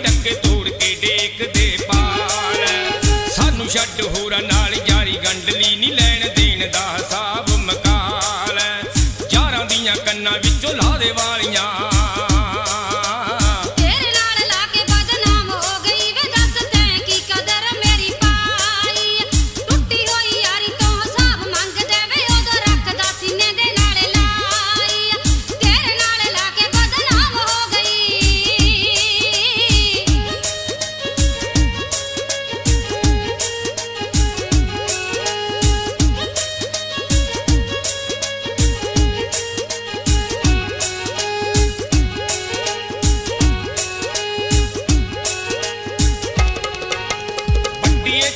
decay तोड़ के deck दे पाल सानू छड्ड होरां नाल यारी गंढली नी लैण देण दा हिसाब मकाल यारां दियां कन्नां विचों ला दे वालियां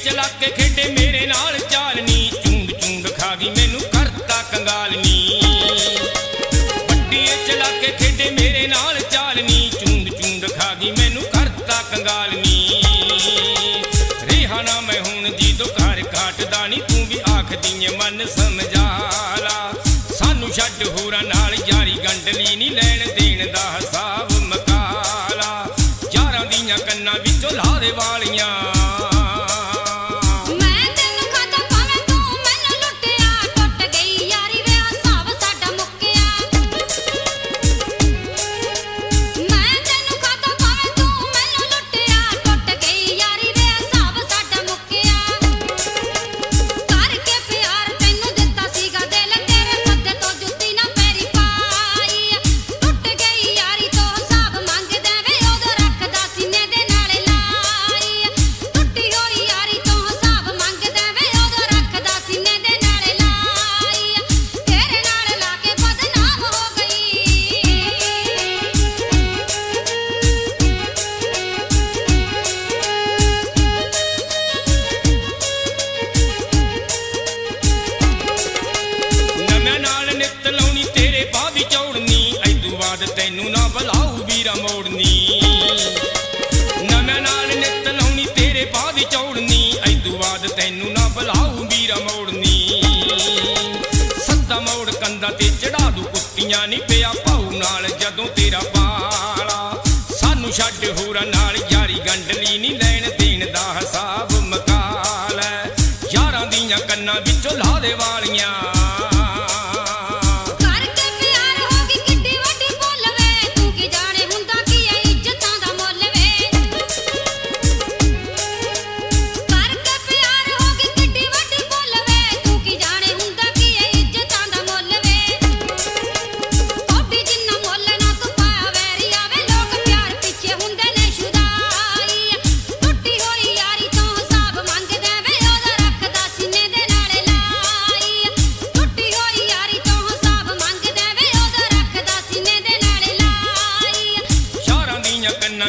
चला के खेडे मेरे नाल चालनी चूंड चूंड खा गई मैनू करता कंगालनी बड्डी चला के खेडे मेरे नाल चालनी चूंड चूंड खा गई मैनू करता कंगालनी रेहा ना मैं हुण जी दो घर काटदा नी तू भी आख दी मन समझा ला सानू छड्ड होरां नाल यारी गंढली नी लैण देण दा हिसाब मकाला यारां दियां कन्नां विचों ला दे वालियां तैनू ना बुलाऊ वीरा मोड़नी नव्या नाल नित लाउणी तेरे बाद चौड़नी ऐदू बाद तैनू ना बुलाऊ वीरा मोड़नी सद्दा मोड़ कंधा ते चढ़ा दू कुत्तियां नी पिया भाऊ नाल जदों तेरा पाला सानू छड्ड होरां नाल यारी गंढली नी लैण देण दा हिसाब मकाल यारां दियां कन्नां विचों ला दे वालियां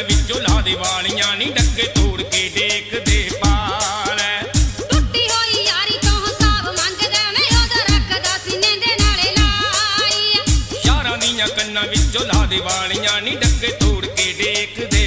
विचों ला दे वालियां नी डके तोड़ के डेक दे पाल टुट्टी होई यारी तो हिसाब मंगदा मैं ओदा रखदा सीने दे नाले लाई यारां दियां कन्नां विचों ला दे वालियां नी डके तोड़ के डेक दे